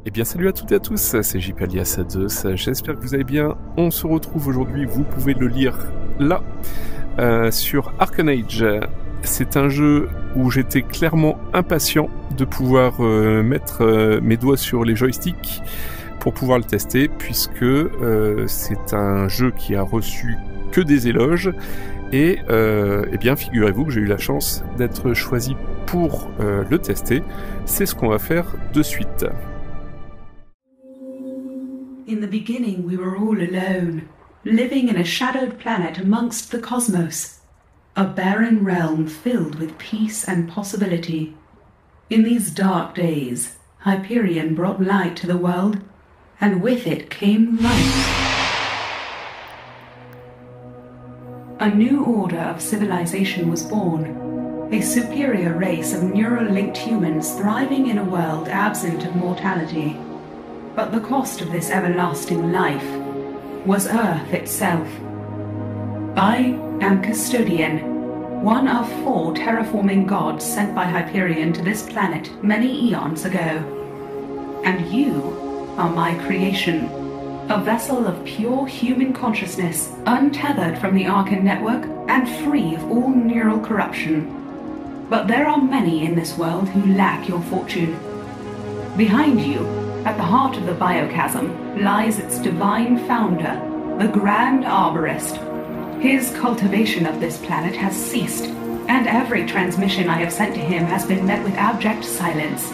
Eh bien salut à toutes et à tous, c'est JP alias Ados, j'espère que vous allez bien. On se retrouve aujourd'hui, vous pouvez le lire là, sur Arcanage. C'est un jeu où j'étais clairement impatient de pouvoir mettre mes doigts sur les joysticks pour pouvoir le tester, puisque c'est un jeu qui a reçu que des éloges. Et eh bien figurez-vous que j'ai eu la chance d'être choisi pour le tester. C'est ce qu'on va faire de suite. In the beginning we were all alone, living in a shadowed planet amongst the cosmos, a barren realm filled with peace and possibility. In these dark days, Hyperion brought light to the world, and with it came light. A new order of civilization was born, a superior race of neural-linked humans thriving in a world absent of mortality. But the cost of this everlasting life was Earth itself. I am Custodian, one of 4 terraforming gods sent by Hyperion to this planet many eons ago. And you are my creation, a vessel of pure human consciousness, untethered from the Arcan network and free of all neural corruption. But there are many in this world who lack your fortune. Behind you, at the heart of the biochasm, lies its divine founder, the Grand Arborist. His cultivation of this planet has ceased, and every transmission I have sent to him has been met with abject silence.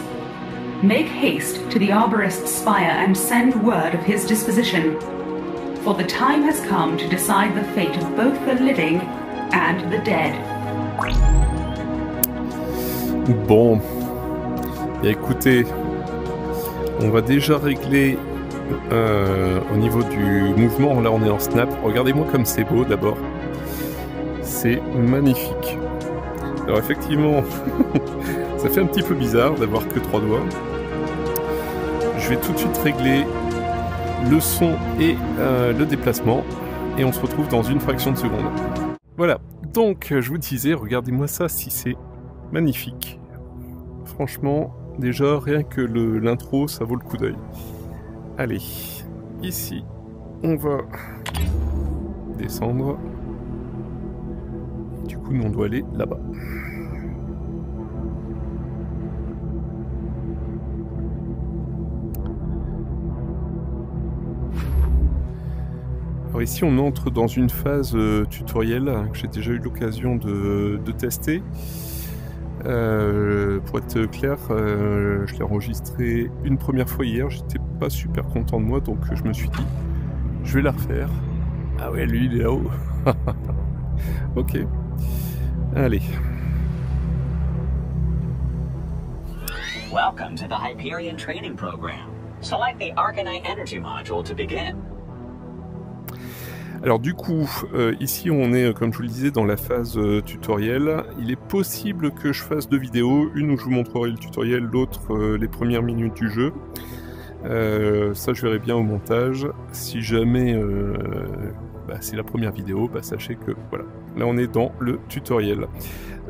Make haste to the Arborist's spire and send word of his disposition, for the time has come to decide the fate of both the living and the dead. Bon, et écoutez, on va déjà régler au niveau du mouvement. Là on est en snap, regardez-moi comme c'est beau d'abord, c'est magnifique. Alors effectivement ça fait un petit peu bizarre d'avoir que 3 doigts. Je vais tout de suite régler le son et le déplacement et on se retrouve dans une fraction de seconde. Voilà, donc je vous disais, regardez-moi ça, si c'est magnifique. Franchement, déjà, rien que l'intro, ça vaut le coup d'œil. Allez, ici, on va descendre. Du coup, nous, on doit aller là-bas. Alors ici, on entre dans une phase tutoriel que j'ai déjà eu l'occasion de tester. Pour être clair, je l'ai enregistré une première fois hier, j'étais pas super content de moi, donc je me suis dit, je vais la refaire. Ah ouais, lui il est là-haut. Ok, allez. Welcome to the Hyperion training program. Select the Arcanite energy module to begin. Alors du coup, ici on est, comme je vous le disais, dans la phase tutoriel. Il est possible que je fasse 2 vidéos, une où je vous montrerai le tutoriel, l'autre les premières minutes du jeu. Ça je verrai bien au montage. Si jamais c'est la première vidéo, sachez que voilà, là on est dans le tutoriel.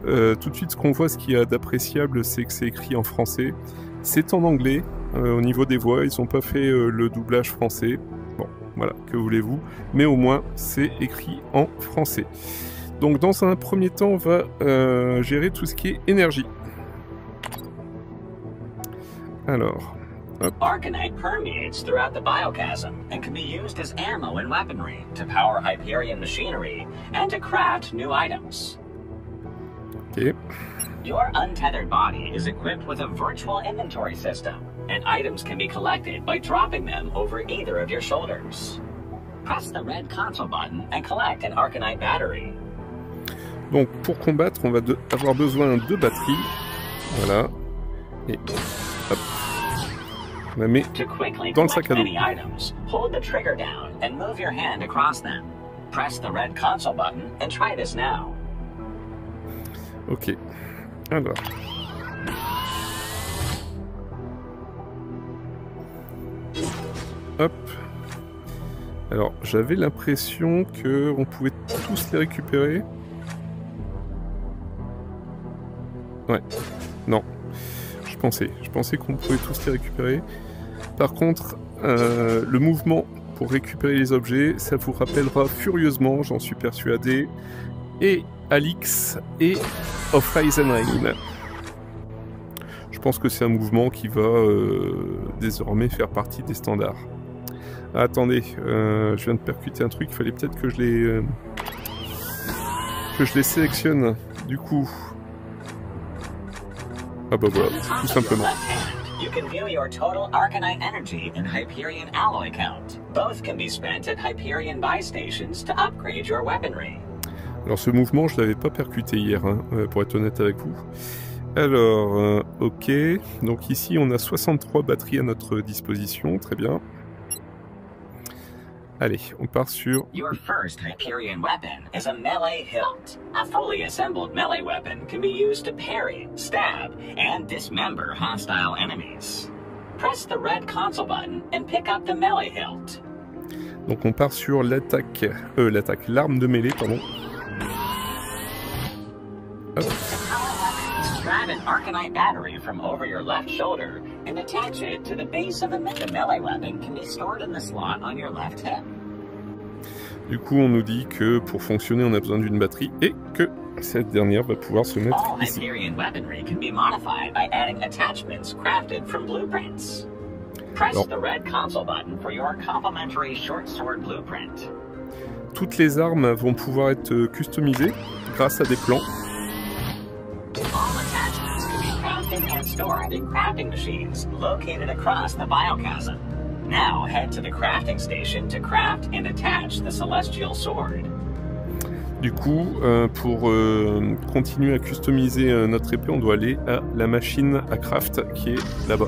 Tout de suite, ce qu'on voit, ce qu'il y a d'appréciable, c'est que c'est écrit en français. C'est en anglais, au niveau des voix, ils n'ont pas fait le doublage français. Voilà, que voulez-vous, mais au moins c'est écrit en français. Donc dans un premier temps, on va gérer tout ce qui est énergie. Alors, hop. Arcanite permeates throughout the biochasm and can be used as ammo and weaponry to power Hyperion machinery and to craft new items. Ok. Your untethered body is equipped with a virtual inventory system, and items can be collected by dropping them over either of your shoulders. Press the red console button and collect an Arcanite battery. Donc pour combattre, on va avoir besoin de batteries. Voilà. Et hop. On la met dans le sac à dos. Items, hold the trigger down and move your hand across them. Press the red console button and try this now. Ok. Alors. Hop. Alors, j'avais l'impression que on pouvait tous les récupérer. Ouais. Non. Je pensais qu'on pouvait tous les récupérer. Par contre, le mouvement pour récupérer les objets, ça vous rappellera furieusement, j'en suis persuadé, et Alix et Of Eisenheim. Je pense que c'est un mouvement qui va désormais faire partie des standards. Ah, attendez, je viens de percuter un truc, il fallait peut-être que je les sélectionne, du coup. Ah bah voilà, tout simplement. You can view your total Arcanite energy and Hyperion alloy count. Both can be spent at Hyperion buy stations to upgrade your weaponry. Alors ce mouvement, je l'avais pas percuté hier, hein, pour être honnête avec vous. Alors, ok. Donc ici, on a 63 batteries à notre disposition, très bien. Allez, on part sur... Your first Hyperion weapon is a melee hilt. A fully assembled melee weapon can be used to parry, stab, and dismember hostile enemies. Press the red console button and pick up the melee hilt. Donc on part sur l'arme de mêlée, pardon. Hop. Grab an Arcanite battery from over your left shoulder and attach it to the base of the melee weapon can be stored in the slot on your left hip. Du coup, on nous dit que pour fonctionner, on a besoin d'une batterie et que cette dernière va pouvoir se mettre All ici. Hyperion weaponry can be modified by adding attachments crafted from blueprints. Press Non. the red console button for your complimentary short sword blueprint. Toutes les armes vont pouvoir être customisées grâce à des plans. All attachments can be crafted and stored in crafting machines located across the biochasm. Now head to the crafting station to craft and attach the celestial sword. Du coup, pour continuer à customiser notre épée, on doit aller à la machine à craft qui est là-bas.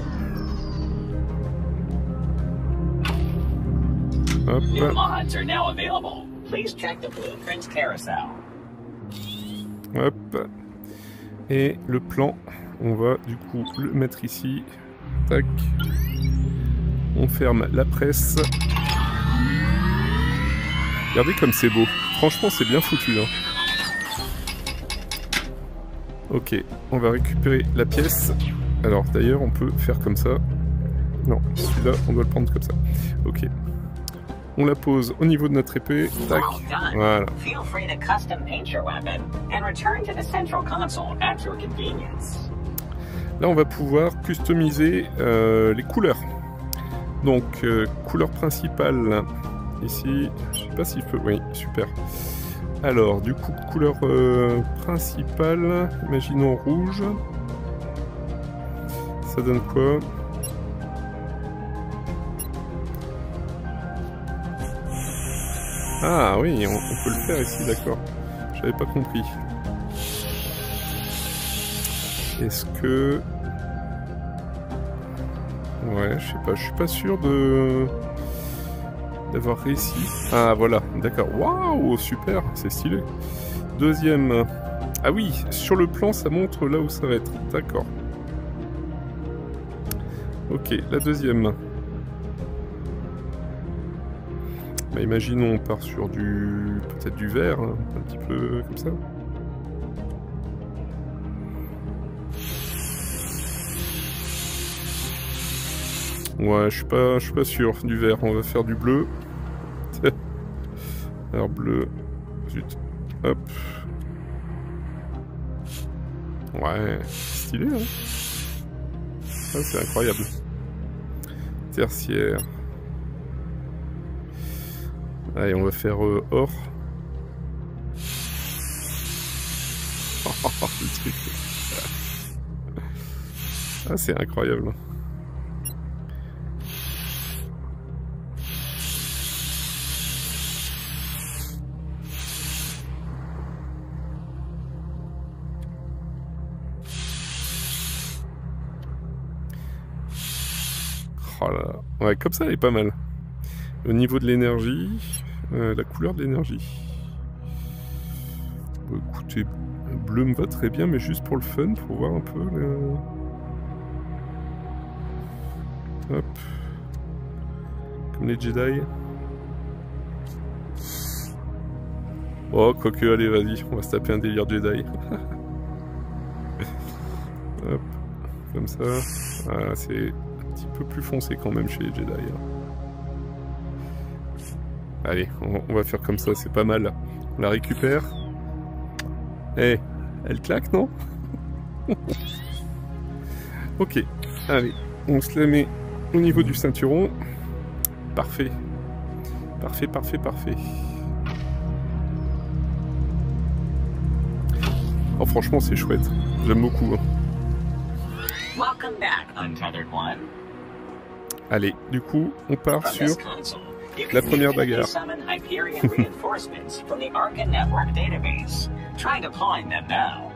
Hop. New mods are now available. Please check the blueprints carousel. Hop. Et le plan, on va du coup le mettre ici. Tac. On ferme la presse. Regardez comme c'est beau. Franchement, c'est bien foutu. Hein. Ok, on va récupérer la pièce. Alors d'ailleurs, on peut faire comme ça. Non, celui-là, on doit le prendre comme ça. Ok. On la pose au niveau de notre épée. Tac. Well done. Voilà. Feel free to custom paint your weapon and return to the central console at your convenience. Là, on va pouvoir customiser les couleurs. Donc, couleur principale, ici, je sais pas si je peux... Oui, super. Alors, du coup, couleur principale, imaginons rouge. Ça donne quoi? Ah oui, on peut le faire ici, d'accord. J'avais pas compris. Est-ce que... Ouais, je sais pas, je suis pas sûr d'avoir réussi. Ah voilà, d'accord. Waouh, super, c'est stylé. Deuxième. Ah oui, sur le plan, ça montre là où ça va être. D'accord. Ok, la deuxième. Bah, imaginons on part sur du... peut-être du vert, hein, un petit peu comme ça. Ouais, je suis pas sûr du vert. On va faire du bleu. Alors bleu. Zut. Hop. Ouais, stylé, hein. Ah, c'est incroyable. Tertiaire. Allez, on va faire or. Le truc. Ah, c'est incroyable. Oh là là. Ouais, comme ça, elle est pas mal. Au niveau de l'énergie, la couleur de l'énergie. Bon, écoutez, bleu me va très bien, mais juste pour le fun, pour voir un peu le... Hop. Comme les Jedi. Oh, quoique, allez, vas-y, on va se taper un délire Jedi. Hop. Comme ça. Voilà, c'est un petit peu plus foncé quand même chez les Jedi. Allez, on va faire comme ça, c'est pas mal. On la récupère. Eh, elle claque, non? Ok, allez, on se la met au niveau du ceinturon. Parfait. Parfait, parfait, parfait. Oh, franchement, c'est chouette. J'aime beaucoup. Welcome back, Untethered One. Allez, du coup, on part From sur this console, you la can première immediately bagarre. summon Hyperion reinforcements from the Arca Network database. Try deploying them now.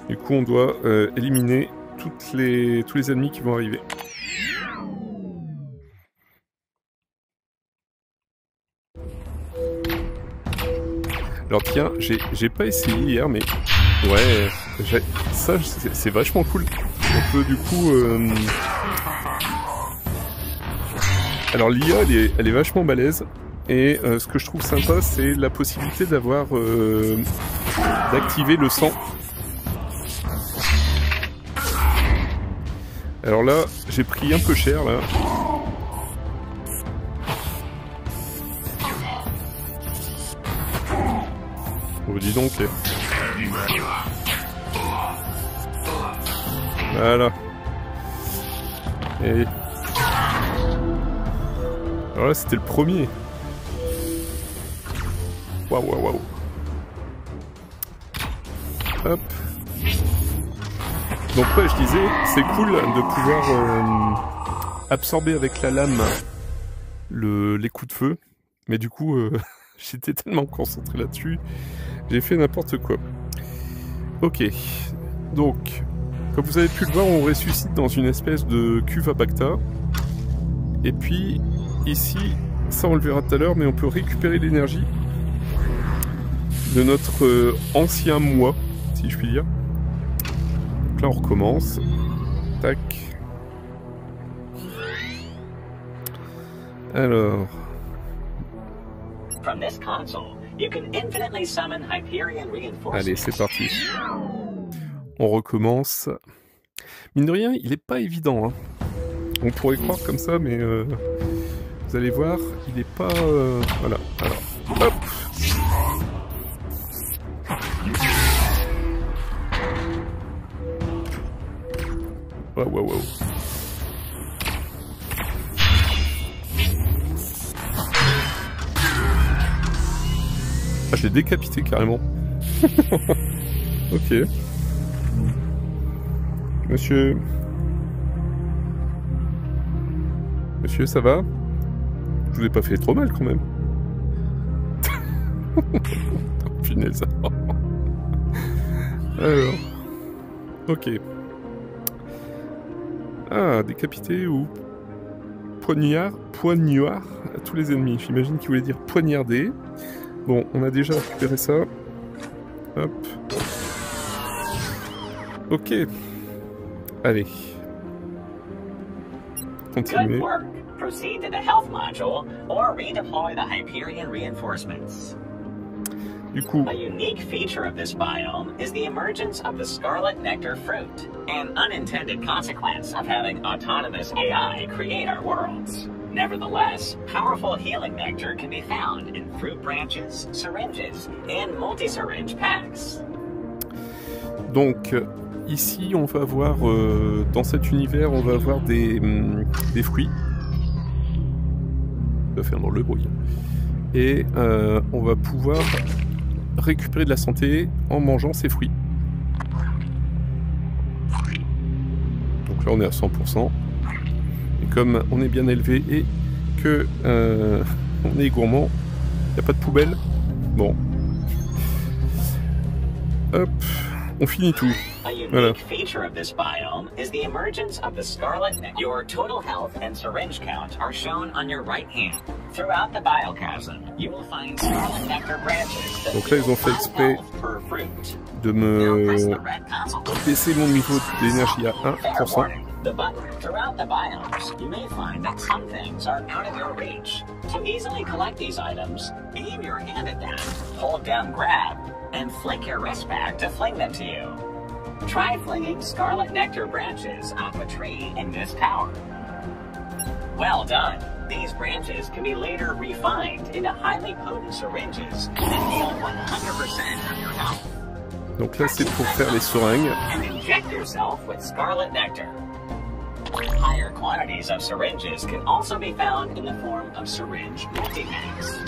Du coup, on doit éliminer tous les ennemis qui vont arriver. Alors tiens, j'ai pas essayé hier, mais ouais, ça c'est vachement cool. On peut du coup... Alors l'IA, elle est vachement balèze. Et ce que je trouve sympa, c'est la possibilité d'avoir... d'activer le sang. Alors là, j'ai pris un peu cher, là. Oh, dis donc. Voilà. Et... Alors là, c'était le premier. Waouh, waouh, waouh. Hop. Donc ouais, je disais, c'est cool de pouvoir absorber avec la lame les coups de feu. Mais du coup, j'étais tellement concentré là-dessus, j'ai fait n'importe quoi. Ok, donc, comme vous avez pu le voir, on ressuscite dans une espèce de cuve à Bacta. Et puis, ici, ça on le verra tout à l'heure, mais on peut récupérer l'énergie de notre ancien moi, si je puis dire. Donc là, on recommence. Tac. Alors... From this console, you can infinitely summon Hyperion reinforcements. Allez, c'est parti. On recommence. Mine de rien, il est pas évident. Hein. On pourrait croire comme ça, mais vous allez voir, il est pas... Voilà. Alors, hop. Waouh, waouh, waouh. Ah, je l'ai décapité carrément. Ok. Monsieur, ça va? Je vous ai pas fait trop mal quand même. Punaise. Alors. Ok. Ah, décapité ou poignard à tous les ennemis. J'imagine qu'il voulait dire poignarder. Bon, on a déjà récupéré ça. Hop. Ok. Allez. Continuez. Good work. Proceed to the health module or redeploy the Hyperion reinforcements. Du coup, A unique feature of this biome is the emergence of the Scarlet Nectar fruit, an unintended consequence of having autonomous AI create our worlds. Nevertheless, powerful healing nectar can be found in fruit branches, syringes, and multi-syringe packs. donc ici on va avoir, dans cet univers, on va avoir des fruits. On va faire dans le bruit. Et on va pouvoir récupérer de la santé en mangeant ces fruits. Donc là on est à 100%. Et comme on est bien élevé et que on est gourmand, il n'y a pas de poubelle. Bon. Hop, on finit tout. A unique Voilà. feature of this biome is the emergence of the Scarlet Nectar. Your total health and syringe count are shown on your right hand. Throughout the biochasm, you will find Scarlet Nectar branches that Donc là, ils ont fait deal exprès 1 health per fruit. De Now press me the red console button. baisser mon niveau d'énergie à Fair 1%. warning, the button. Throughout the biomes, you may find that some things are out of your reach. To easily collect these items, aim your hand at them, hold down grab, and flick your wrist back to fling them to you. Try flinging scarlet nectar branches off a tree in this tower. Well done. These branches can be later refined into highly potent syringes that heal 100% of your health. Donc là, c'est pour faire les seringues. And inject yourself with scarlet nectar. Higher quantities of syringes can also be found in the form of syringe multi-packs.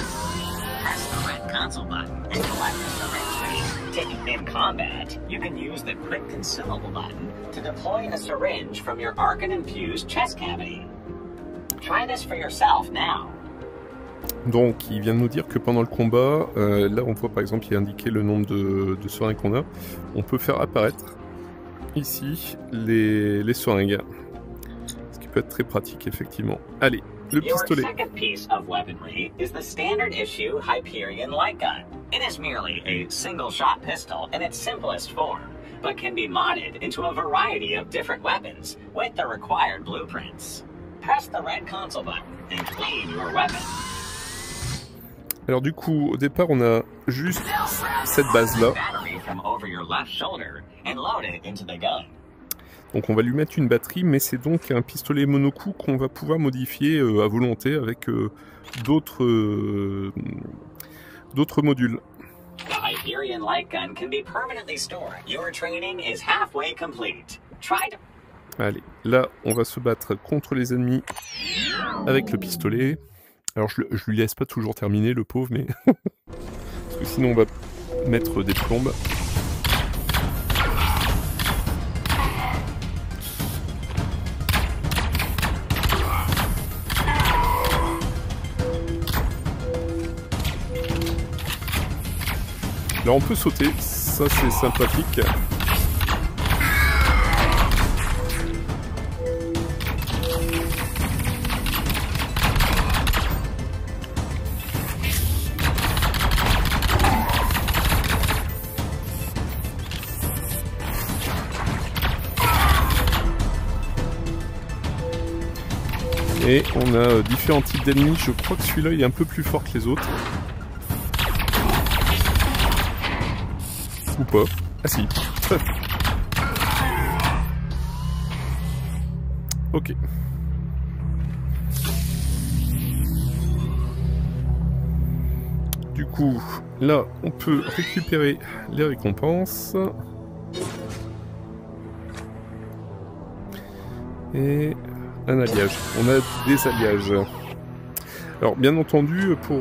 Press the red console button and collect the syringe. In combat, you can use the quick consumable button to deploy a syringe from your Arcan-infused chest cavity. Try this for yourself now. Donc, il vient de nous dire que pendant le combat, là on voit par exemple il y a indiqué le nombre de seringues qu'on a. On peut faire apparaître ici les seringues. Ce qui peut être très pratique effectivement. Allez, le pistolet. Your second piece of weaponry is the standard issue Hyperion light gun. It is merely a single shot pistol in its simplest form, but can be modded into a variety of different weapons with the required blueprints. Press the red console button and clean your weapon. Alors du coup, au départ, on a juste cette base-là. Donc on va lui mettre une batterie, mais c'est donc un pistolet monocoup qu'on va pouvoir modifier à volonté avec d'autres modules. The Hyperion light gun can be permanently stored. Your training is halfway complete. Try to... Allez, là, on va se battre contre les ennemis avec le pistolet. Alors, je lui laisse pas toujours terminer, le pauvre, mais... Parce que sinon, on va mettre des plombes. Là, on peut sauter. Ça, c'est sympathique. Et on a différents types d'ennemis. Je crois que celui-là il est un peu plus fort que les autres. Ou pas. Ah si. Ok. Du coup, là, on peut récupérer les récompenses. Et... un alliage. On a des alliages. Alors, bien entendu, pour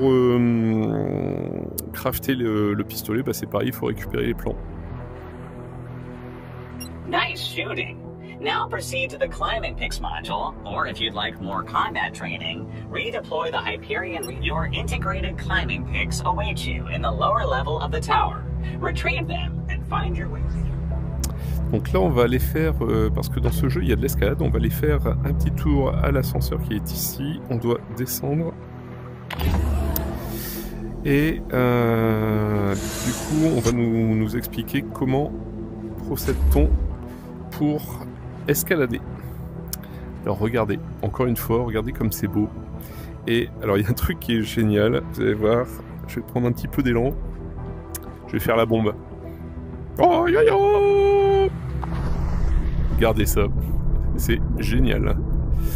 crafter le pistolet, bah, c'est pareil, il faut récupérer les plans. Nice shooting. Now proceed to the climbing picks module, or if you'd like more combat training, redeploy the Hyperion. Your integrated climbing picks await you in the lower level of the tower. Retrieve them and find your way. Donc là, on va aller faire, parce que dans ce jeu, il y a de l'escalade, on va aller faire un petit tour à l'ascenseur qui est ici. On doit descendre. Et du coup, on va nous expliquer comment procède-t-on pour escalader. Alors regardez, encore une fois, regardez comme c'est beau. Et alors, il y a un truc qui est génial, vous allez voir. Je vais prendre un petit peu d'élan. Je vais faire la bombe. Oh, yo, yo! Regardez ça, c'est génial.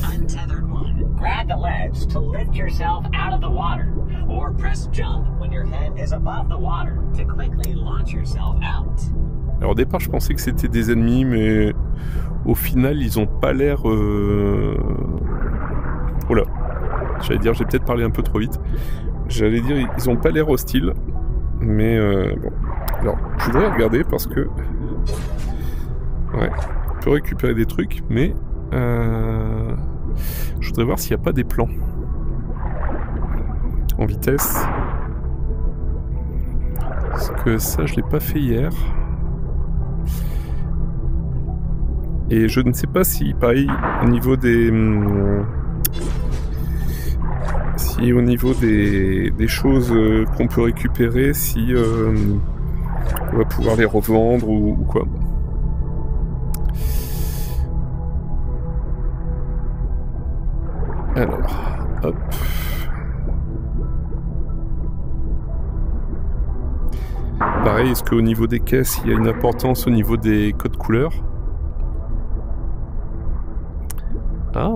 Untethered one. Grab the ledge to lift yourself out of the water, or press jump when your head is above the water to quickly launch yourself out. Alors au départ, je pensais que c'était des ennemis, mais au final, ils ont pas l'air. Oh là, j'allais dire, j'ai peut-être parlé un peu trop vite. J'allais dire, ils ont pas l'air hostiles, mais bon. Alors, je voudrais regarder parce que... Ouais, on peut récupérer des trucs, mais... Je voudrais voir s'il n'y a pas des plans. En vitesse. Parce que ça, je l'ai pas fait hier. Et je ne sais pas si, pareil, au niveau des... Si au niveau des choses qu'on peut récupérer, si... on va pouvoir les revendre ou quoi. Alors, hop. Pareil, est-ce qu'au niveau des caisses, il y a une importance au niveau des codes couleurs? Ah.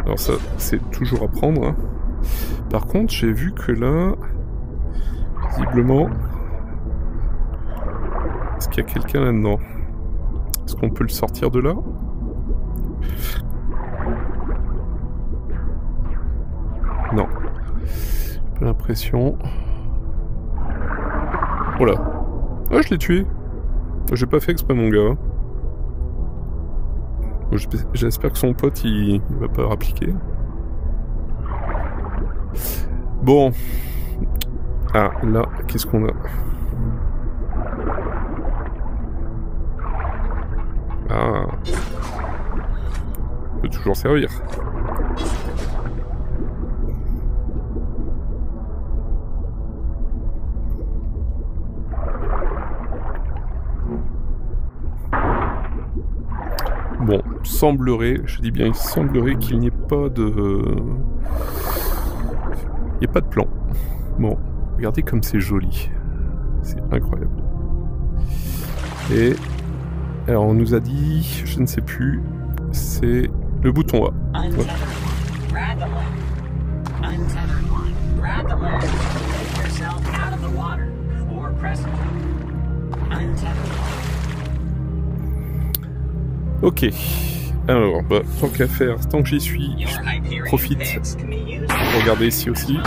Alors ça, c'est toujours à prendre. Hein. Par contre, j'ai vu que là, visiblement... Est-ce qu'il y a quelqu'un là-dedans? Est-ce qu'on peut le sortir de là? Non. J'ai pas l'impression. Oh là. Ah, je l'ai tué. J'ai pas fait exprès, mon gars. J'espère que son pote, il va pas rappliquer. Bon. Ah, là, qu'est-ce qu'on a? Ah. Peut toujours servir. Bon, semblerait, je dis bien, il semblerait qu'il n'y ait pas de... Il n'y a pas de plan. Bon, regardez comme c'est joli. C'est incroyable. Et... Alors on nous a dit, je ne sais plus, c'est le bouton A. Ouais. Ok, alors bah, tant qu'à faire, tant que j'y suis, je profite pour regarder ici aussi. Bah,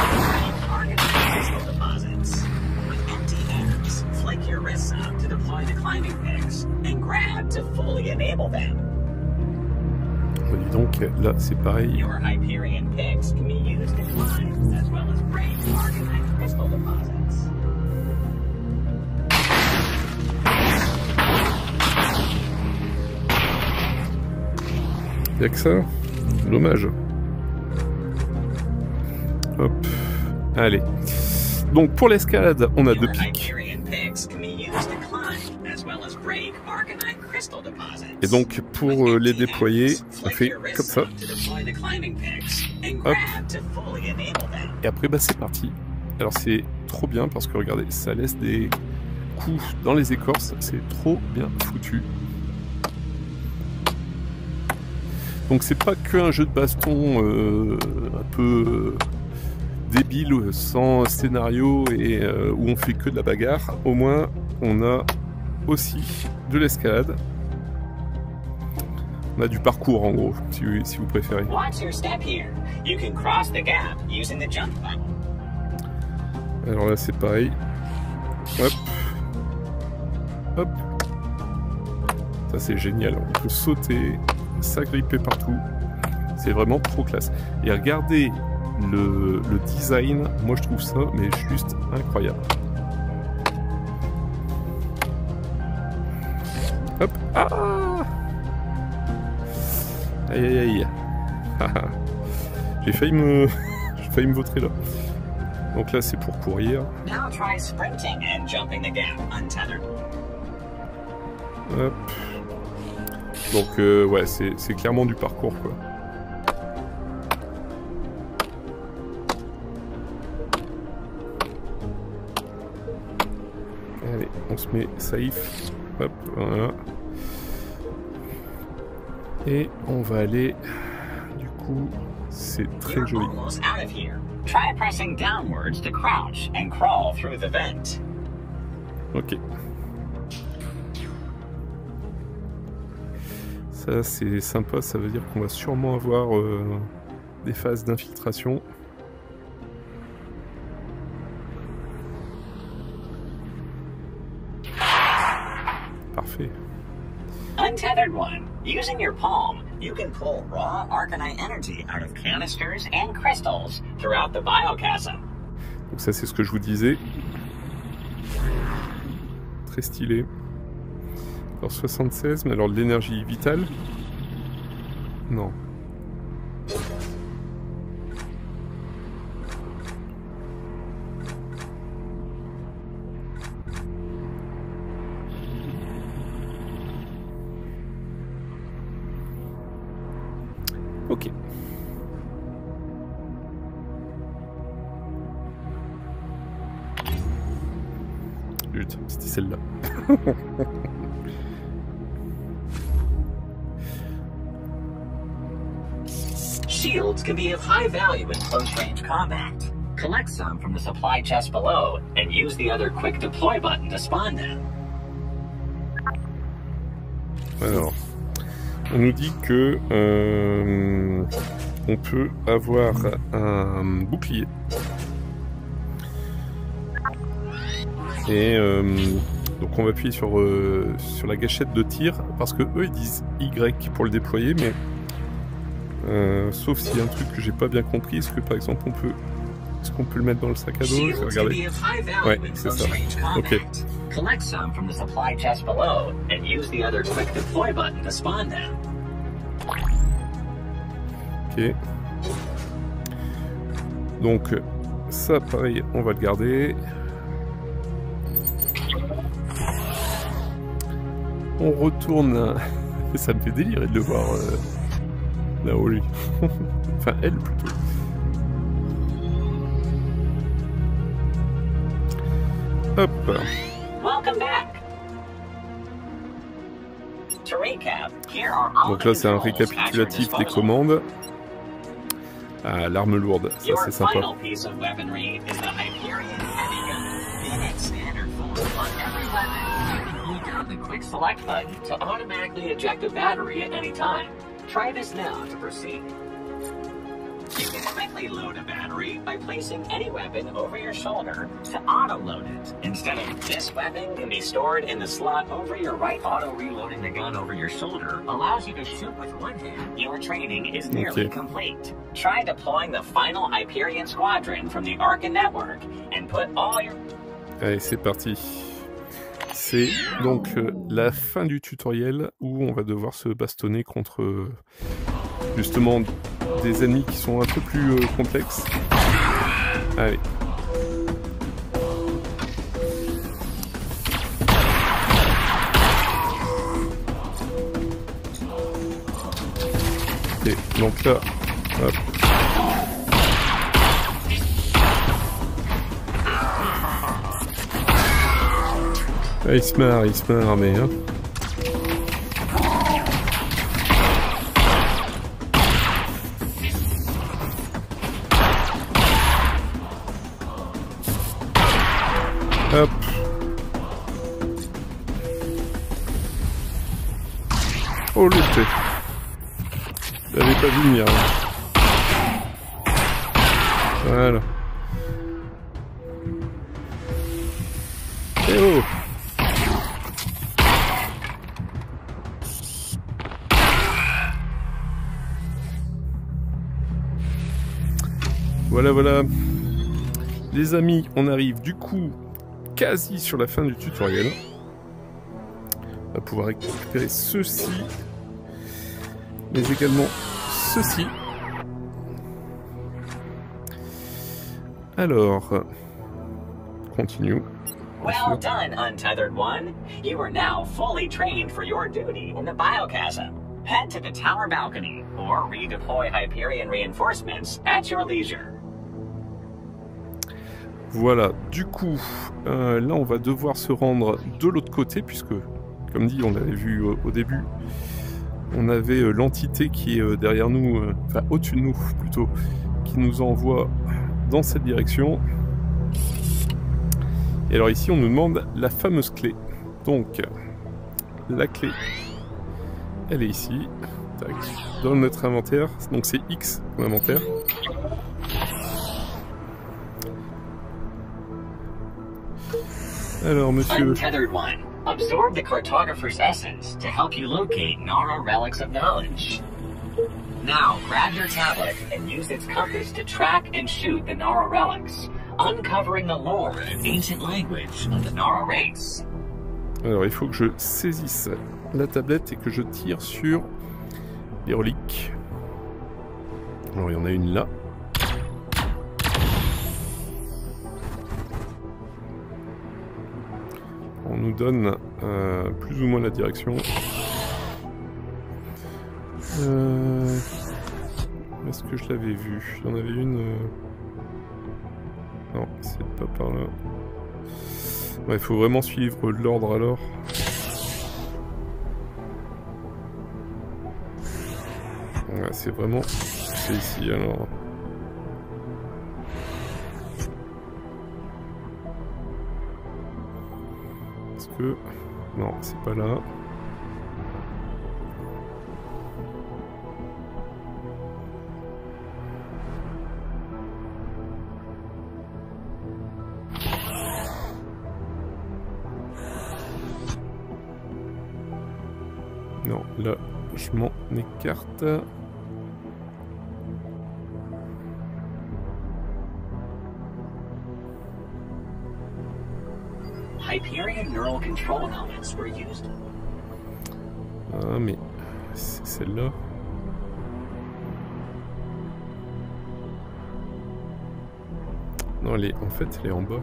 dis donc, là c'est pareil. Y'a que ça? Dommage. Hop. Allez. Donc pour l'escalade, on a 2 pics. Et donc pour les déployer, on fait comme ça. Hop. Et après bah c'est parti. Alors c'est trop bien parce que regardez, ça laisse des coups dans les écorces, c'est trop bien foutu. Donc c'est pas qu'un jeu de baston un peu débile, sans scénario et où on fait que de la bagarre. Au moins on a aussi de l'escalade. On a du parcours en gros, si vous préférez. Alors là c'est pareil. Hop. Hop. Ça c'est génial, on peut sauter, s'agripper partout. C'est vraiment trop classe. Et regardez le design, moi je trouve ça mais juste incroyable. Hop. Ah! Aïe aïe aïe. J'ai failli me vautrer là. Donc là c'est pour courir. Hop. Donc ouais, c'est clairement du parcours quoi. Allez, on se met safe. Hop, voilà. Et on va aller, du coup, c'est très joli. Ok. Ça c'est sympa, ça veut dire qu'on va sûrement avoir des phases d'infiltration. Parfait. Untethered one. Using your palm, you can pull raw Arcanite energy out of canisters and crystals throughout the biochasm. Donc ça c'est ce que je vous disais. Très stylé. Alors 76, mais alors de l'énergie vitale? Non. Ok. zut, c'était celle-là. Shields can be of high value in close-range combat. Collect some from the supply chest below, and use the other quick deploy button to spawn them. Alors, on nous dit que on peut avoir un bouclier. Et donc on va appuyer sur la gâchette de tir, parce que eux ils disent Y pour le déployer, mais sauf s'il y a un truc que j'ai pas bien compris, est-ce que par exemple est-ce qu'on peut le mettre dans le sac à dos? Je vais regarder. Ouais, c'est ça. Ok. Collect some from the supply chest below and use the other quick deploy button to spawn them. Ok. Donc ça pareil, on va le garder. On retourne. Ça me fait délirer de le voir là-haut lui. Enfin elle plutôt. Hop. Welcome back. To recap, here are all Donc là c'est un récapitulatif des commandes. Ah, l'arme lourde, ça c'est sympa. Your final piece of weaponry is the Hyperion Heavy Gun. In its standard form on every weapon, you can hold down the quick select button to automatically eject a battery at any time. Try this now to proceed. You can quickly load a battery by placing any weapon over your shoulder to auto-load it. Instead of this weapon can be stored in the slot over your right. Auto-reloading the gun over your shoulder allows you to shoot with one hand. Your training is nearly complete. Try deploying the final Hyperion Squadron from the Arca network and put all your... Allez, c'est parti. C'est donc la fin du tutoriel où on va devoir se bastonner contre justement des ennemis qui sont un peu plus complexes. Allez. Ok, donc là, hop. Ah, il se marre, mais hein. Hop. Oh le thé. Je l'avais pas vu venir. Voilà. Eh oh. Voilà, voilà. Les amis, on arrive du coup quasi sur la fin du tutoriel. On va pouvoir récupérer ceci, mais également ceci. Alors, continue. Well done, Untethered One. You are now fully trained for your duty in the Biochasm. Head to the tower balcony or redeploy Hyperion reinforcements at your leisure. Voilà, du coup, là on va devoir se rendre de l'autre côté, puisque, comme dit, on l'avait vu au début, on avait l'entité qui est derrière nous, enfin au-dessus de nous plutôt, qui nous envoie dans cette direction. Et alors ici on nous demande la fameuse clé. Donc, la clé, elle est ici, tac, dans notre inventaire, donc c'est X pour l'inventaire. Alors, monsieur... Untethered One, absorb the cartographer's essence to help you locate Nara relics of knowledge. Now, grab your tablet and use its compass to track and shoot the Nara relics, uncovering the lore and ancient language of the Nara race. Alors, il faut que je saisisse la tablette et que je tire sur les reliques. Alors, il y en a une là. On nous donne plus ou moins la direction. Est-ce que je l'avais vu? Il y en avait une... Non, c'est pas par là. Ouais, faut vraiment suivre l'ordre alors. Ouais, c'est vraiment... C'est ici alors. Est-ce que... Non, c'est pas là. Non, là, je m'en écarte. Hyperion neural control elements were used. Ah, mais c'est celle-là. Non, en fait, elle est en bas.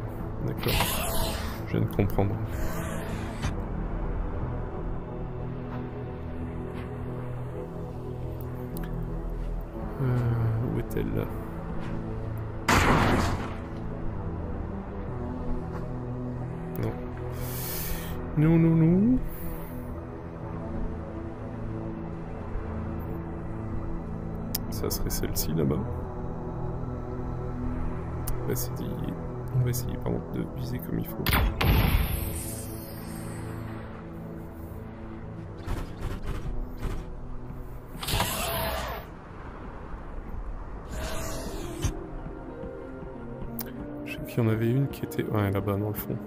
D'accord. Je viens de comprendre. Où est-elle là? Non. Non, non, non. Ça serait celle-ci là-bas. On va essayer pardon, de viser comme il faut. Je sais qu'il y en avait une qui était... Ouais, là-bas dans le fond.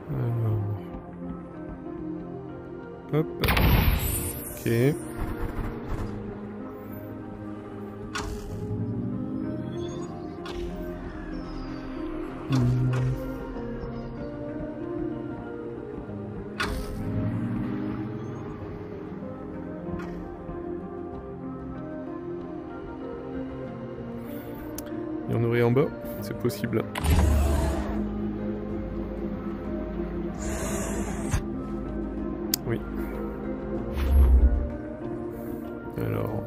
Alors... Hop. Ok. Il y en aurait en bas, c'est possible. Oui. Alors.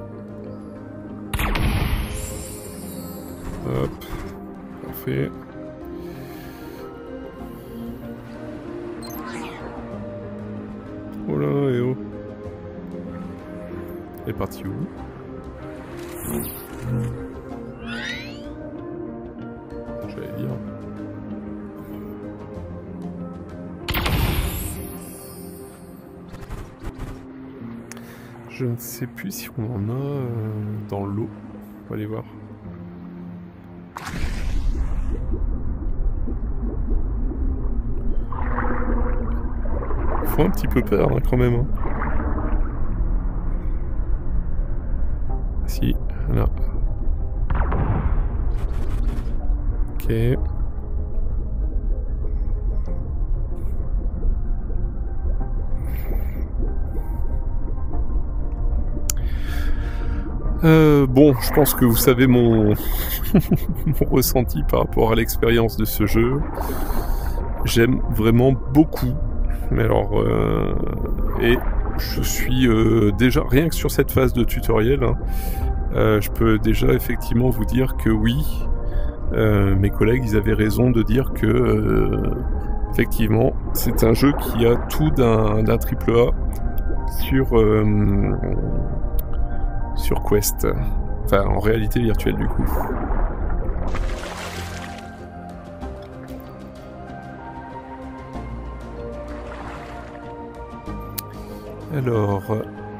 Hop. Parfait. Oh là, et oh. Elle est partie où? J'allais dire. Je ne sais plus si on en a dans l'eau. On va aller voir. Faut un petit peu peur hein, quand même. Hein. Si, là. Ok. Bon, je pense que vous savez mon, mon ressenti par rapport à l'expérience de ce jeu. J'aime vraiment beaucoup. Mais alors, et je suis déjà, rien que sur cette phase de tutoriel, hein, je peux déjà effectivement vous dire que oui, mes collègues, ils avaient raison de dire que, effectivement, c'est un jeu qui a tout d'un AAA sur Quest. Enfin, en réalité virtuelle, du coup. Alors,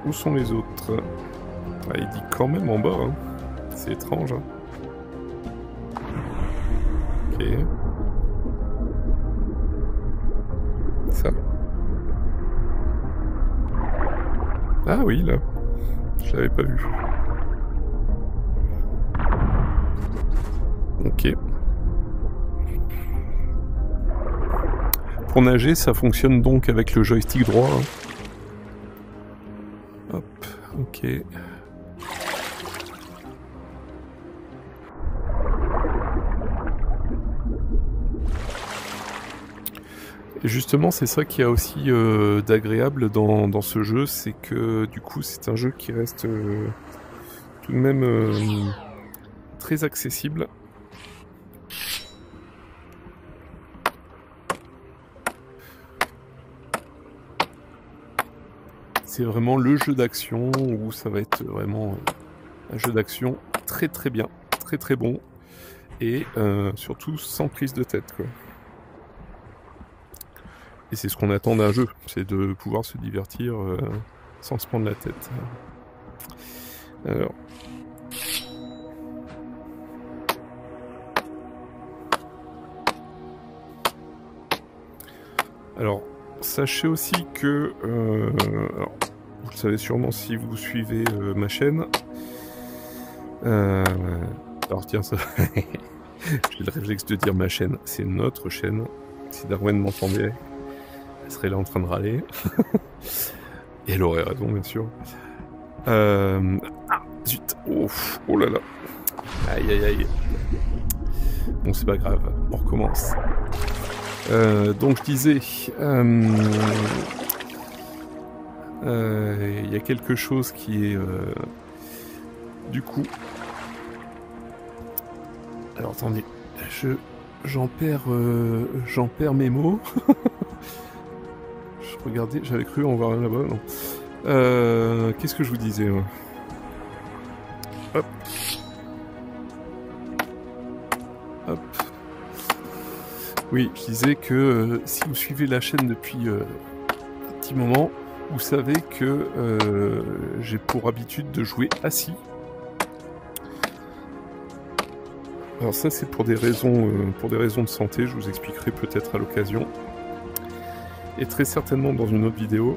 où sont les autres? Ah, il dit quand même en bas, hein. C'est étrange. Hein. Ok. Ça. Ah oui, là. Je l'avais pas vu. Ok. Pour nager, ça fonctionne donc avec le joystick droit. Hein. Hop, ok. Et justement, c'est ça qui a aussi d'agréable dans ce jeu, c'est que du coup, c'est un jeu qui reste tout de même très accessible. C'est vraiment le jeu d'action où ça va être vraiment un jeu d'action très très bien, très très bon, et surtout sans prise de tête, quoi. Et c'est ce qu'on attend d'un jeu, c'est de pouvoir se divertir sans se prendre la tête. Alors, sachez aussi que, alors, vous le savez sûrement si vous suivez ma chaîne. Alors tiens, ça, j'ai le réflexe de dire ma chaîne, c'est notre chaîne. Si Darwen m'entendait, elle serait là en train de râler. Et elle aurait raison, bien sûr. Ah, zut, oh là là. Aïe aïe aïe. Bon, c'est pas grave, on recommence. Donc je disais, il y a quelque chose qui est du coup. Alors attendez, j'en perds mes mots. Je regardais, j'avais cru en voir un là-bas. Non. Qu'est-ce que je vous disais? Hop. Hop. Oui, je disais que si vous suivez la chaîne depuis un petit moment, vous savez que j'ai pour habitude de jouer assis. Alors ça c'est pour des raisons de santé, je vous expliquerai peut-être à l'occasion. Et très certainement dans une autre vidéo.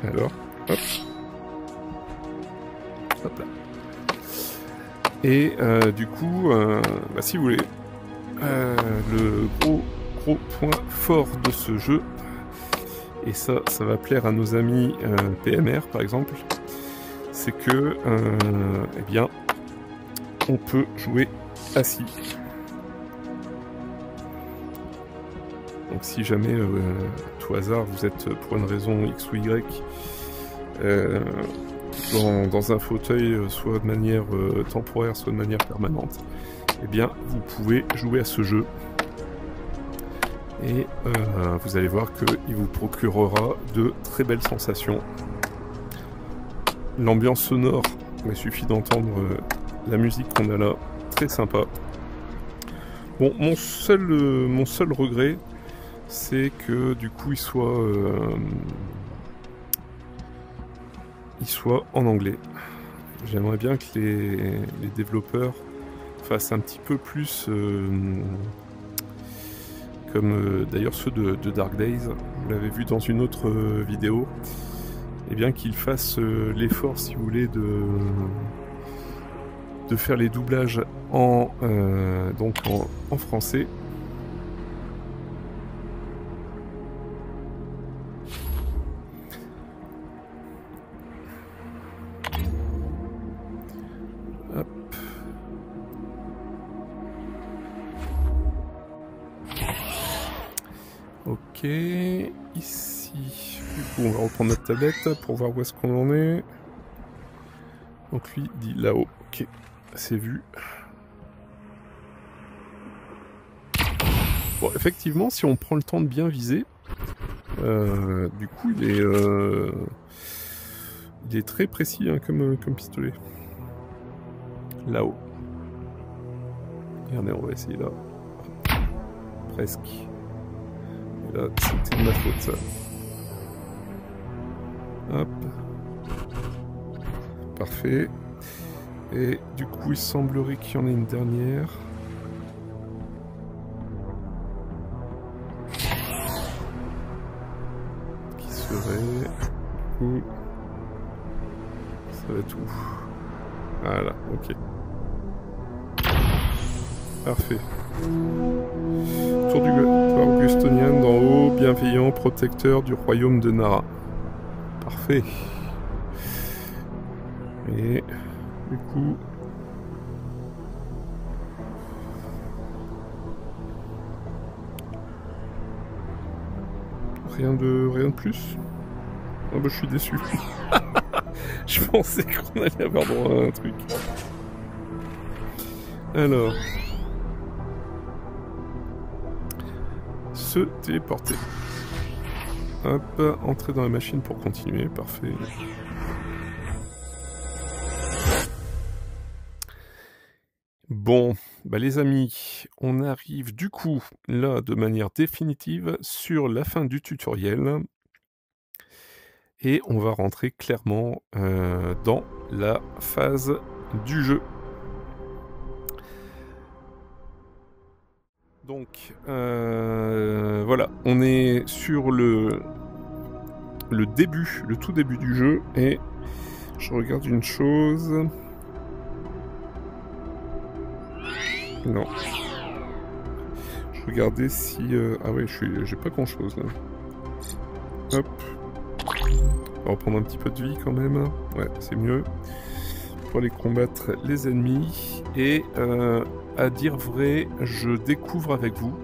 Alors, hop. Hop là. Et du coup, bah, si vous voulez, le gros point fort de ce jeu, et ça va plaire à nos amis PMR par exemple, c'est que, eh bien, on peut jouer assis. Donc si jamais, tout hasard, vous êtes pour une raison X ou Y dans un fauteuil, soit de manière temporaire, soit de manière permanente, eh bien vous pouvez jouer à ce jeu. Et vous allez voir qu'il vous procurera de très belles sensations. L'ambiance sonore, il suffit d'entendre la musique qu'on a là, très sympa. Bon, mon seul regret, c'est que du coup il soit en anglais. J'aimerais bien que les développeurs fassent un petit peu plus comme d'ailleurs ceux de Dark Days, vous l'avez vu dans une autre vidéo, et bien qu'ils fassent l'effort, si vous voulez, de faire les doublages en français. Hop. Ok, ici, du coup on va reprendre notre tablette pour voir où est-ce qu'on en est. Donc lui dit là-haut, ok, c'est vu. Bon, effectivement, si on prend le temps de bien viser, du coup il est très précis hein, comme pistolet. Là-haut. Regardez, on va essayer là. Presque. Et là, c'était de ma faute ça. Hop. Parfait. Et du coup, il semblerait qu'il y en ait une dernière. Qui serait... Du coup... Ça va être où? Voilà, ok. Parfait. Tour du Augustonian d'en haut, bienveillant, protecteur du royaume de Nara. Parfait. Et du coup... Rien de plus? Ah bah je suis déçu. Je pensais qu'on allait avoir droit à un truc. Alors... Se téléporter. Hop, entrer dans la machine pour continuer, parfait. Bon, bah les amis, on arrive du coup là de manière définitive sur la fin du tutoriel. Et on va rentrer clairement dans la phase du jeu. Donc voilà, on est sur le début, le tout début du jeu, et je regarde une chose. Non. Je regardais si... Ah ouais, j'ai pas grand chose là. Hop. On va reprendre un petit peu de vie quand même. Ouais, c'est mieux. Pour aller combattre les ennemis. Et à dire vrai, je découvre avec vous.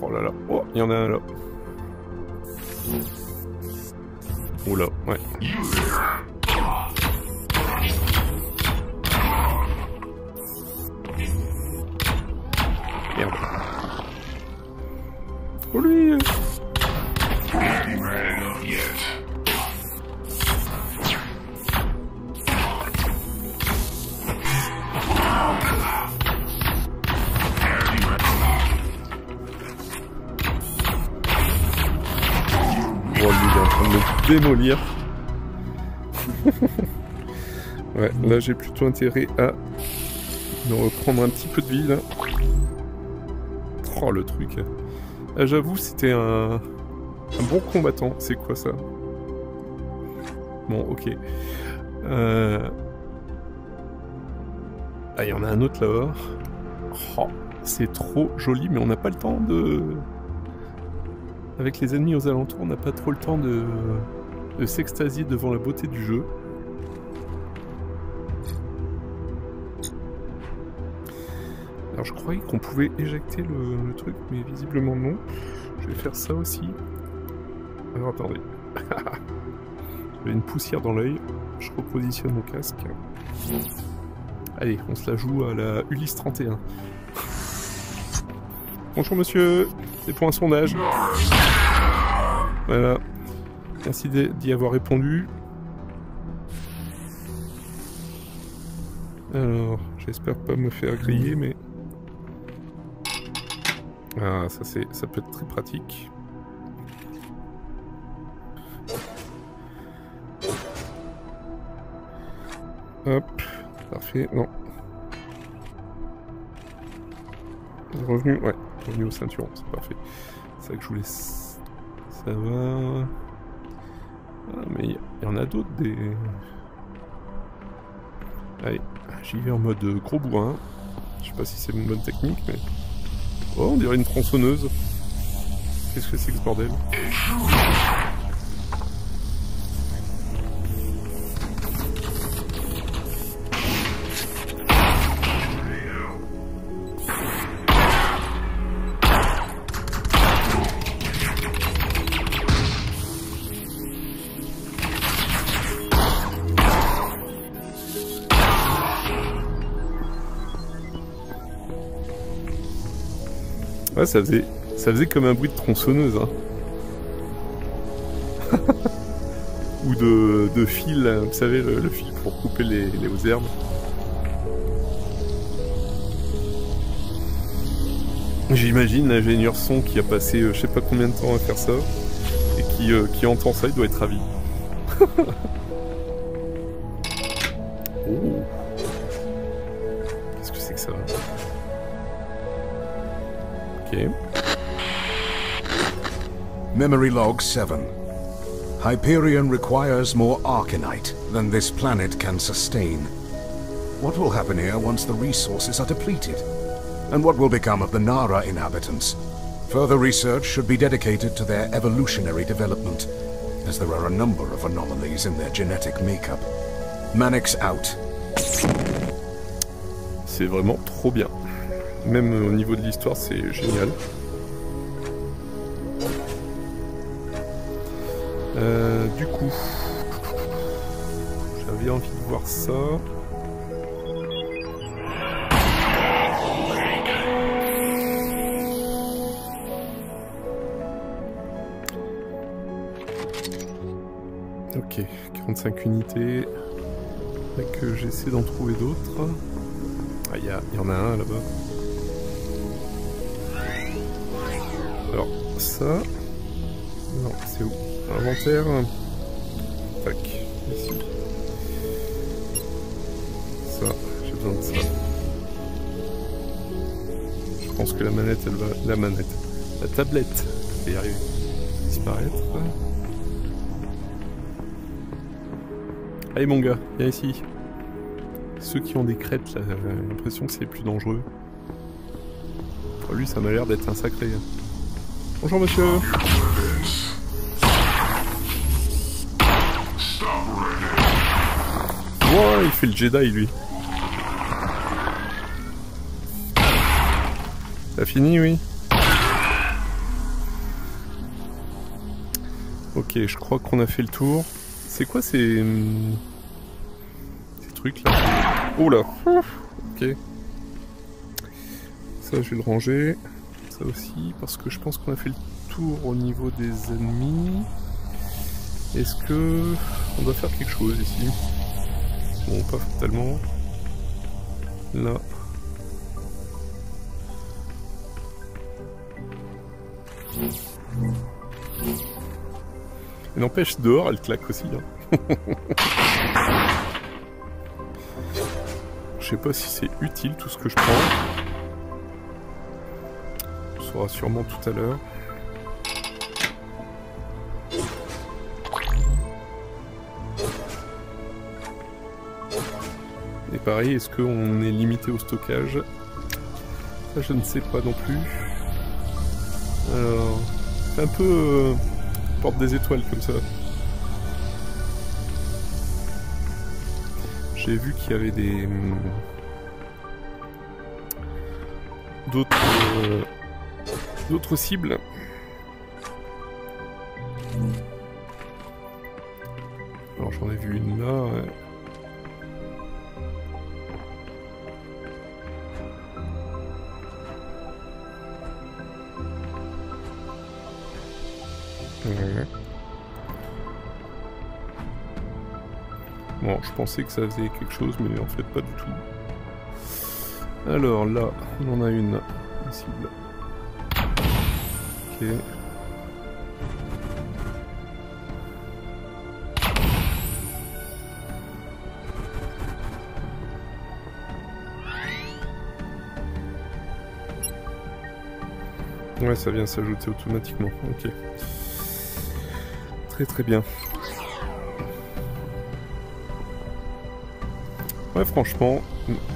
Oh là là. Oh, il y en a un là. Oh là, ouais. Merde. Oh lui! Oh, lui, il est en train de me démolir. Ouais, là j'ai plutôt intérêt à me reprendre un petit peu de vie là. Oh le truc. Ah, j'avoue c'était un bon combattant. C'est quoi ça? Bon ok. Ah il y en a un autre là-bas. Oh, c'est trop joli mais on n'a pas le temps de... Avec les ennemis aux alentours on n'a pas trop le temps de s'extasier devant la beauté du jeu. Alors je croyais qu'on pouvait éjecter le truc, mais visiblement non. Je vais faire ça aussi. Alors attendez. J'ai une poussière dans l'œil. Je repositionne mon casque. Allez, on se la joue à la Ulysse 31. Bonjour monsieur, c'est pour un sondage. Voilà. Merci d'y avoir répondu. Alors, j'espère pas me faire griller, mais... Ah, ça peut être très pratique. Hop, parfait, non. Revenu, ouais, revenu au ceinturon, c'est parfait. C'est ça que je voulais... Ça va... Ah, mais il y en a d'autres, des... Allez, j'y vais en mode gros bourrin. Je sais pas si c'est une bonne technique, mais... Oh, on dirait une tronçonneuse. Qu'est-ce que c'est que ce bordel? Ouais, ça faisait comme un bruit de tronçonneuse, hein. Ou de fil, vous savez, le fil pour couper les hautes herbes. J'imagine l'ingénieur son qui a passé je sais pas combien de temps à faire ça, et qui entend ça, il doit être ravi. Oh. Qu'est-ce que c'est que ça? Okay. Memory log 7. Hyperion requires more Arcanite than this planet can sustain. What will happen here once the resources are depleted? And what will become of the Nara inhabitants? Further research should be dedicated to their evolutionary development, as there are a number of anomalies in their genetic makeup. Mannix out. C'est vraiment trop bien. Même au niveau de l'histoire, c'est génial. Du coup, j'avais envie de voir ça. Ok, 45 unités. J'essaie d'en trouver d'autres. Ah, il y en a un là-bas. Alors, ça... Non, c'est où? Inventaire. Tac, ici. Ça, j'ai besoin de ça. Je pense que la manette, elle va... La manette. La tablette, je vais y arriver. Disparaître. Allez mon gars, viens ici. Ceux qui ont des crêtes, là, j'ai l'impression que c'est plus dangereux. Pour lui, ça m'a l'air d'être un sacré. Bonjour monsieur. Wow, il fait le Jedi lui. T'as fini, oui? Ok, je crois qu'on a fait le tour. C'est quoi ces trucs là? Oh là! Ok. Ça, je vais le ranger. Ça aussi, parce que je pense qu'on a fait le tour au niveau des ennemis. Est-ce que on doit faire quelque chose ici? Bon, pas tellement. Là. Et n'empêche, dehors, elle claque aussi. Hein. Je sais pas si c'est utile tout ce que je prends. On saura sûrement tout à l'heure. Et pareil, est-ce qu'on est limité au stockage? Ça, je ne sais pas non plus. Alors, c'est un peu porte des étoiles comme ça. J'ai vu qu'il y avait des d'autres cibles. Alors j'en ai vu une là. Ouais. Bon, je pensais que ça faisait quelque chose, mais en fait pas du tout. Alors là, on en a une cible. Ok. Ouais, ça vient s'ajouter automatiquement. Ok. Très très bien. Ouais, franchement,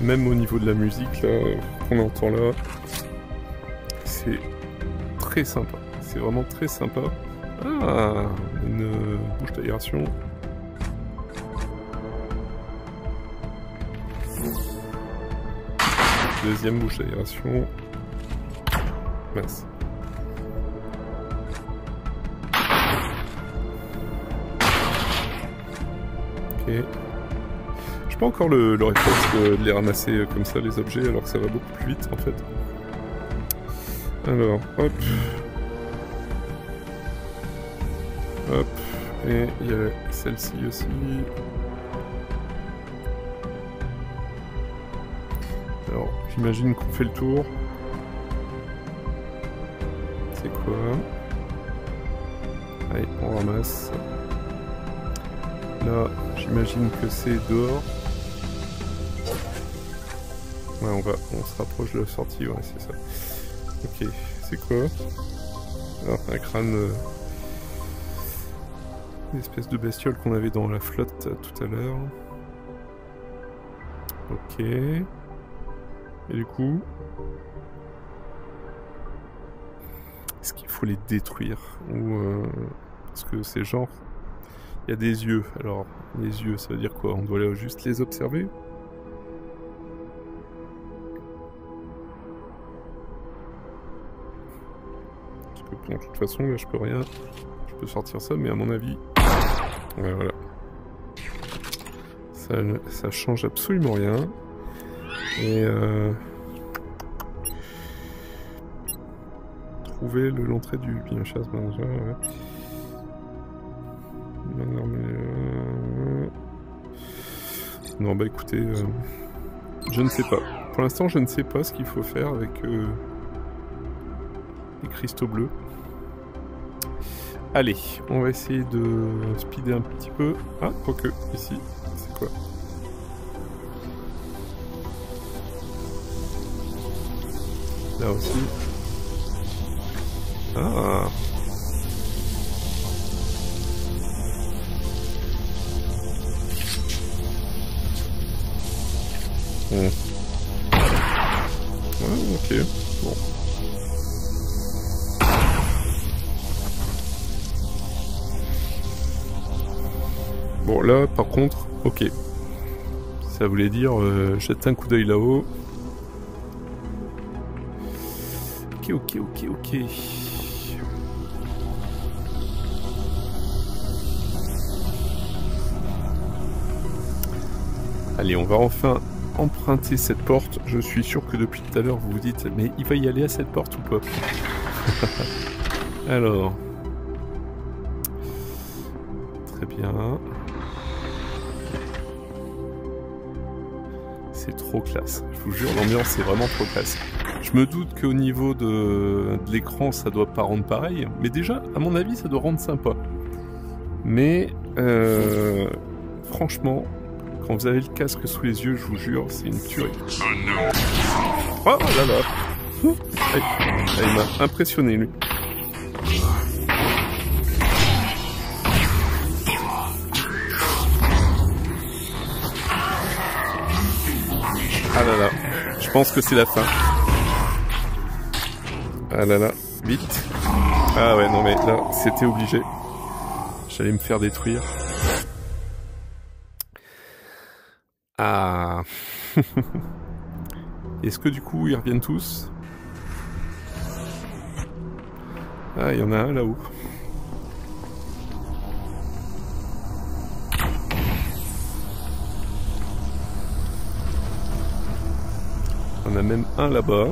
même au niveau de la musique là qu'on entend là, c'est très sympa. C'est vraiment très sympa. Ah, une bouche d'aération. Deuxième bouche d'aération. Mince. Ok. J'ai pas encore le réflexe de les ramasser comme ça, les objets, alors que ça va beaucoup plus vite en fait. Alors, hop. Hop. Et il y a celle-ci aussi. Alors, j'imagine qu'on fait le tour. C'est quoi? Allez, on ramasse. Là, j'imagine que c'est dehors. Ouais, on se rapproche de la sortie, ouais, c'est ça. Ok, c'est quoi? Alors, un crâne... une espèce de bestiole qu'on avait dans la flotte tout à l'heure. Ok. Et du coup... est-ce qu'il faut les détruire? Ou parce que c'est genre... il y a des yeux. Alors, les yeux, ça veut dire quoi? On doit juste les observer? Parce que bon, de toute façon, là, je peux rien... je peux sortir ça, mais à mon avis... ouais, voilà. Ça change absolument rien. Et... trouver l'entrée du bien chasse manager, ouais. Non, bah écoutez, je ne sais pas. Pour l'instant, je ne sais pas ce qu'il faut faire avec les cristaux bleus. Allez, on va essayer de speeder un petit peu. Ah, quoique, ici, c'est quoi? Là aussi. Ah. Bon. Ah, ok. Bon. Bon, là, par contre, ok. Ça voulait dire, jette un coup d'œil là-haut. Ok. Allez, on va enfin emprunter cette porte. Je suis sûr que depuis tout à l'heure, vous vous dites, mais il va y aller à cette porte ou pas? Alors. Très bien. C'est trop classe. Je vous jure, l'ambiance est vraiment trop classe. Je me doute qu'au niveau de l'écran, ça doit pas rendre pareil. Mais déjà, à mon avis, ça doit rendre sympa. Mais, franchement, quand vous avez le casque sous les yeux, je vous jure, c'est une tuerie. Oh là là. Il m'a impressionné, lui. Ah là là, je pense que c'est la fin. Ah là là, vite. Ah ouais, non mais là, c'était obligé. J'allais me faire détruire. Ah. Est-ce que du coup, ils reviennent tous? Ah, il y en a un là-haut. On a même un là-bas.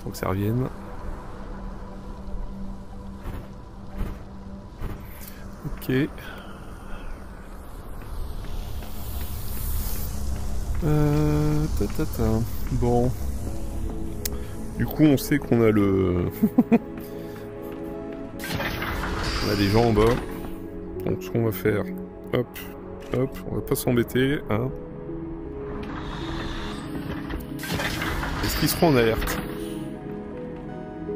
Donc ça revienne. Ok. Bon. Du coup, on sait qu'on a le... on a des gens en bas. Donc ce qu'on va faire... Hop, hop, on va pas s'embêter, hein. Est-ce qu'ils seront en alerte?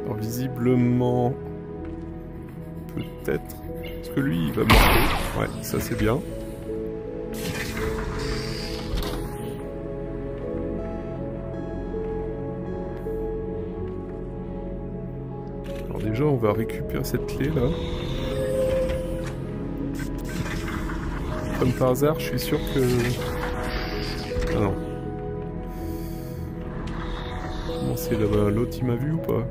Alors visiblement... Peut-être. Parce que lui, il va marquer. Ouais, ça c'est bien. Alors déjà, on va récupérer cette clé là. Comme par hasard, je suis sûr que... Ah non. Comment c'est là-bas? L'autre il m'a vu ou pas?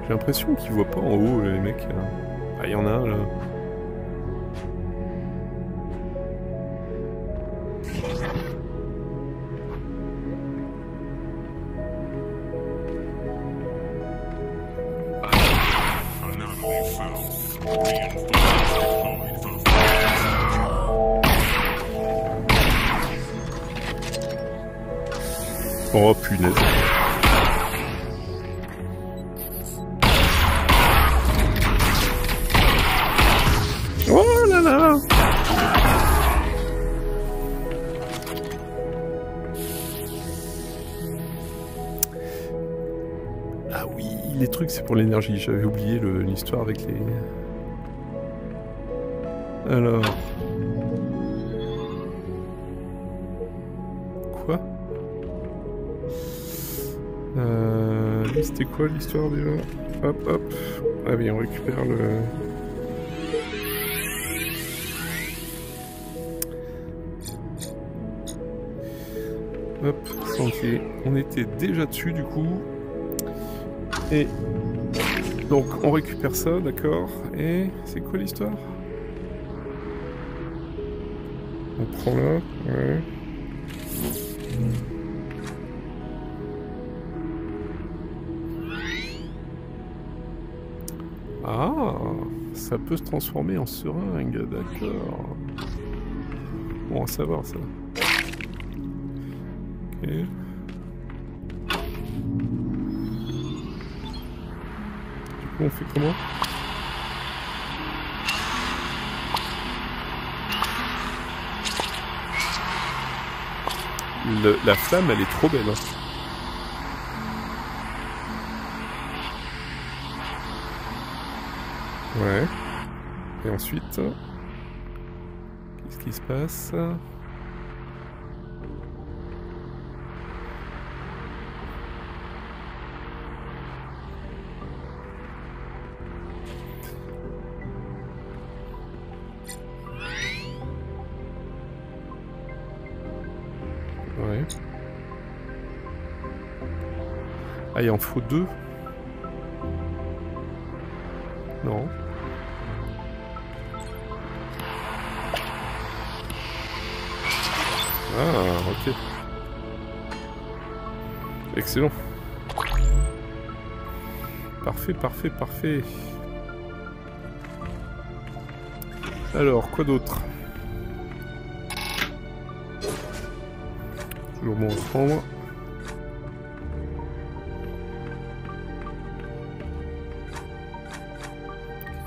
J'ai l'impression qu'ils voient pas en haut les mecs. Ah, il y en a un là. Oh punaise. Oh là là. Ah oui, les trucs c'est pour l'énergie, j'avais oublié l'histoire avec les... Alors... Quoi? Lui c'était quoi l'histoire déjà? Hop hop. Ah oui, on récupère le... Hop, sentier. On était déjà dessus du coup. Et... Donc on récupère ça, d'accord. Et c'est quoi l'histoire? On prend là, ouais. Ah, ça peut se transformer en seringue, d'accord. Bon à savoir ça. Ok. Du coup on fait comment? La flamme elle est trop belle. Hein. Ouais. Et ensuite, qu'est-ce qui se passe? Ouais. Ah, il en faut 2? Non. Ah, ok. Excellent. Parfait, parfait, parfait. Alors, quoi d'autre? Toujours bon à prendre.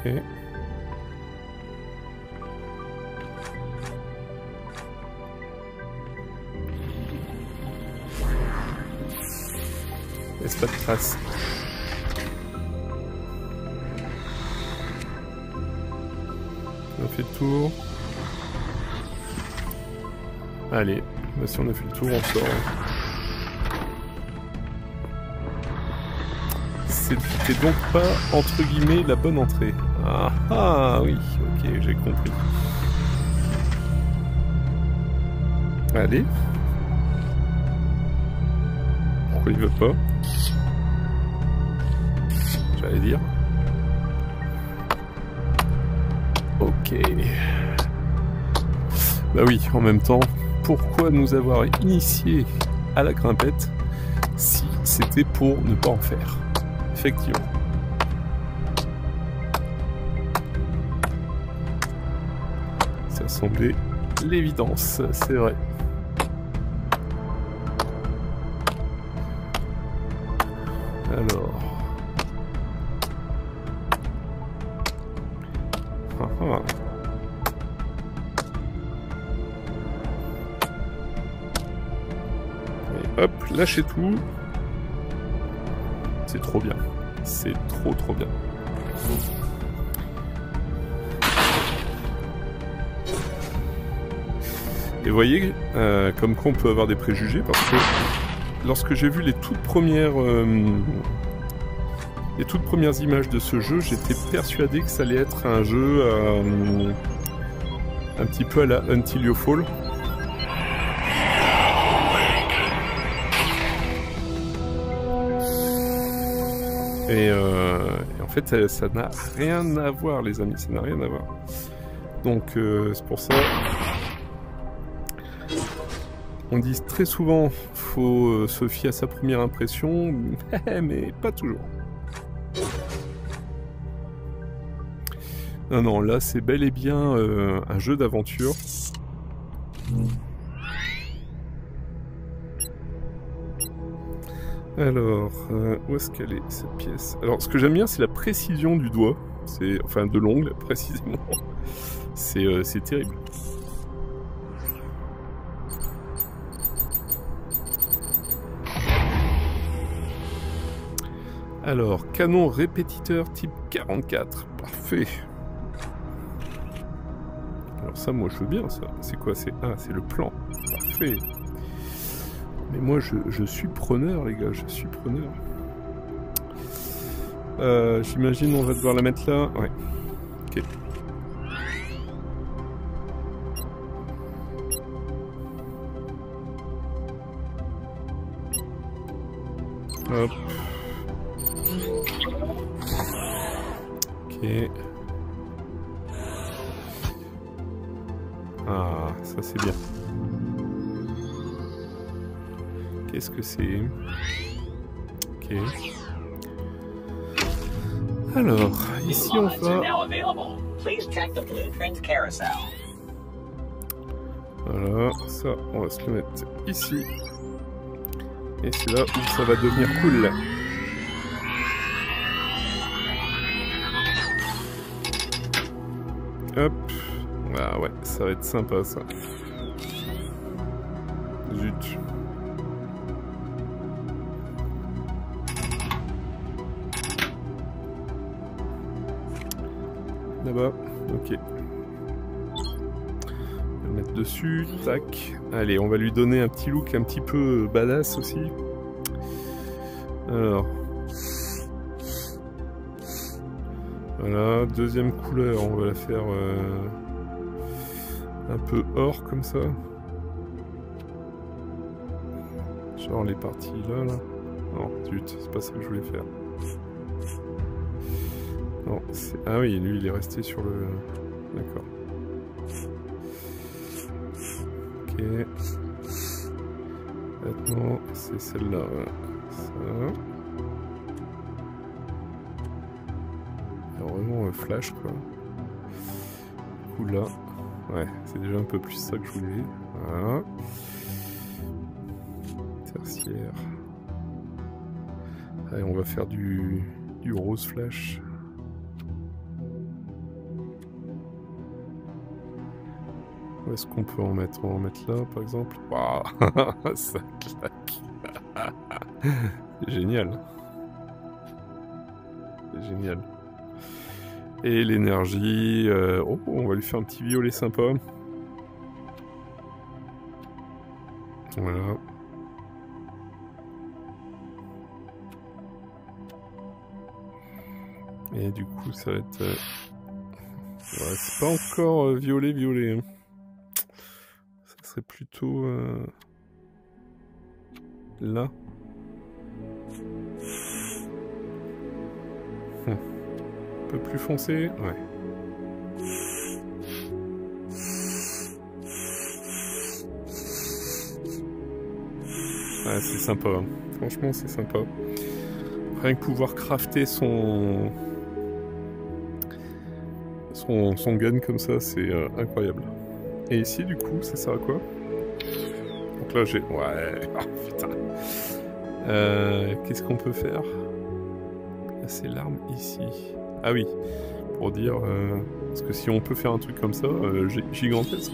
Ok. Laisse pas de traces. On a fait le tour. Allez, bah si on a fait le tour, on sort. C'était donc pas, entre guillemets, la bonne entrée. Ah, ah oui, ok, j'ai compris. Allez. Pourquoi il veut pas? J'allais dire. Ok. Bah oui, en même temps, pourquoi nous avoir initiés à la grimpette si c'était pour ne pas en faire? Effectivement. Ça semblait l'évidence, c'est vrai. Alors... Ah ah. Et hop, lâchez tout. C'est trop bien. C'est trop bien. Et vous voyez, comme quoi on peut avoir des préjugés, parce que lorsque j'ai vu les toutes premières images de ce jeu, j'étais persuadé que ça allait être un jeu un petit peu à la Until You Fall. Et en fait, ça n'a rien à voir, les amis, ça n'a rien à voir. Donc, c'est pour ça... On dit très souvent, faut se fier à sa première impression, mais pas toujours. Non, non, là, c'est bel et bien un jeu d'aventure. Alors, où est-ce qu'elle est, cette pièce? Alors, ce que j'aime bien, c'est la précision du doigt. Enfin, de l'ongle, précisément. C'est terrible. Alors, canon répétiteur type 44. Parfait. Alors ça, moi, je veux bien, ça. C'est quoi? C'est le plan. Parfait. Mais moi, je suis preneur, les gars. Je suis preneur. J'imagine on va devoir la mettre là. Ouais. Ok. Hop. Ok. Ah, ça c'est bien. Qu'est-ce que c'est? Ok. Alors, ici on va... Voilà, ça, on va se le mettre ici. Et c'est là où ça va devenir cool. Hop. Ah ouais, ça va être sympa ça. Zut. Là-bas, ok. On va le mettre dessus, tac. Allez, on va lui donner un petit look un petit peu badass aussi. Alors. Voilà, deuxième couleur, on va la faire un peu or comme ça. Genre les parties là. Non, zut, c'est pas ça que je voulais faire. Non, c'est... Ah oui, lui il est resté sur le... D'accord. Ok. Maintenant, c'est celle-là. Voilà. Ça. Il y a vraiment un flash quoi. Du coup là, ouais, c'est déjà un peu plus ça que je voulais. Voilà. Tertiaire. Allez, on va faire du rose flash. Où est-ce qu'on peut en mettre? On va en mettre là, par exemple. Waouh, ça claque. C'est génial. C'est génial. Et l'énergie... Oh, on va lui faire un petit violet sympa. Voilà. Et du coup, ça va être... Ouais, c'est pas encore violet. Hein. Ça serait plutôt... là. Un peu plus foncé, ouais. Ouais, c'est sympa. Hein. Franchement, c'est sympa. Rien que pouvoir crafter son gun comme ça, c'est incroyable. Et ici, du coup, ça sert à quoi? Donc là, j'ai... Ouais, oh, putain. Qu'est-ce qu'on peut faire? Placer l'arme ici. Ah oui, pour dire... parce que si on peut faire un truc comme ça, gigantesque...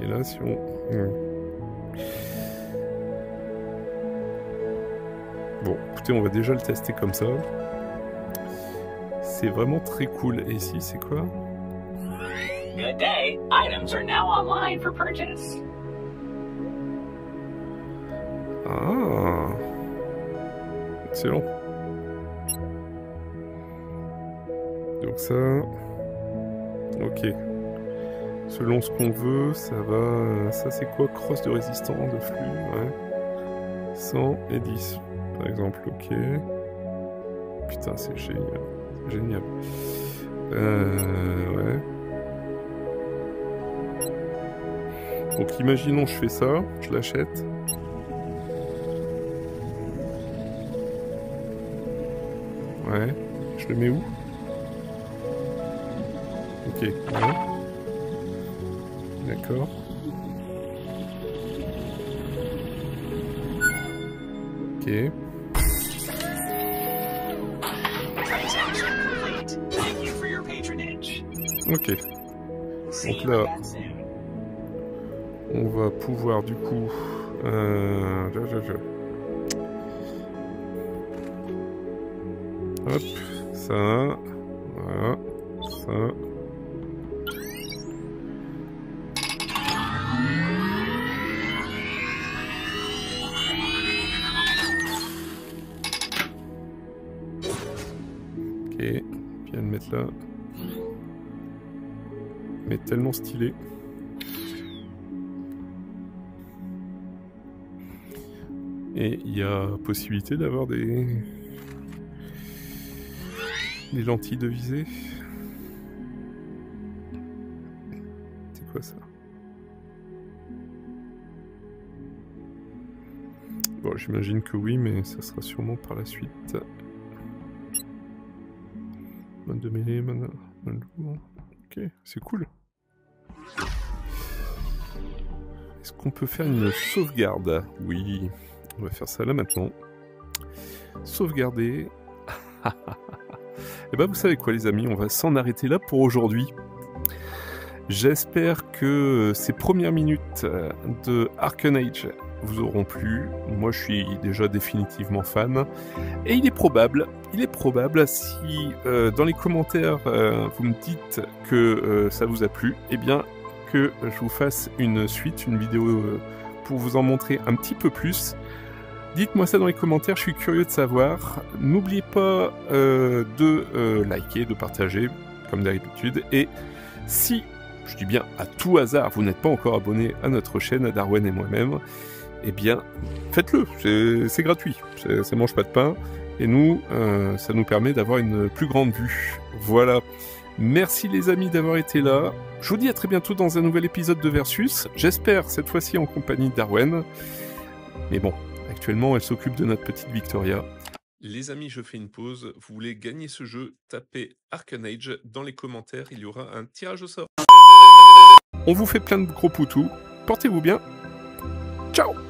Et là, si on... Bon, écoutez, on va déjà le tester comme ça. C'est vraiment très cool. Et ici, c'est quoi? Good day. Items are now online for purchase. Ah, excellent. Donc ça... Ok. Selon ce qu'on veut, ça va... Ça, c'est quoi? Cross de résistance, de flux, ouais. 100 et 10. Par exemple, ok. Putain, c'est génial. C'est génial. Ouais. Donc, imaginons, je fais ça, je l'achète. Ouais. Je le mets où? Ok. Ouais. D'accord. Ok. Ok. Donc là, on va pouvoir du coup... Hop, ça, voilà, ça. Ok, bien le mettre là. Mais tellement stylé. Et il y a possibilité d'avoir des Les lentilles de visée. C'est quoi ça? Bon, j'imagine que oui, mais ça sera sûrement par la suite. Main de mêlée, main lourde. Ok, c'est cool. Est-ce qu'on peut faire une sauvegarde? Oui, on va faire ça là maintenant. Sauvegarder. Et ben vous savez quoi les amis, on va s'en arrêter là pour aujourd'hui. J'espère que ces premières minutes de Arcane Age vous auront plu. Moi je suis déjà définitivement fan. Et il est probable si dans les commentaires vous me dites que ça vous a plu, eh bien que je vous fasse une suite, une vidéo pour vous en montrer un petit peu plus. Dites-moi ça dans les commentaires, je suis curieux de savoir. N'oubliez pas de liker, de partager, comme d'habitude. Et si, je dis bien à tout hasard, vous n'êtes pas encore abonné à notre chaîne, à Darwen et moi-même, eh bien, faites-le, c'est gratuit, ça mange pas de pain. Et nous, ça nous permet d'avoir une plus grande vue. Voilà. Merci les amis d'avoir été là. Je vous dis à très bientôt dans un nouvel épisode de Versus. J'espère cette fois-ci en compagnie de Darwen. Mais bon, actuellement elle s'occupe de notre petite Victoria. Les amis, je fais une pause. Vous voulez gagner ce jeu? Tapez Arcane Age dans les commentaires. Il y aura un tirage au sort. On vous fait plein de gros poutous. Portez-vous bien. Ciao!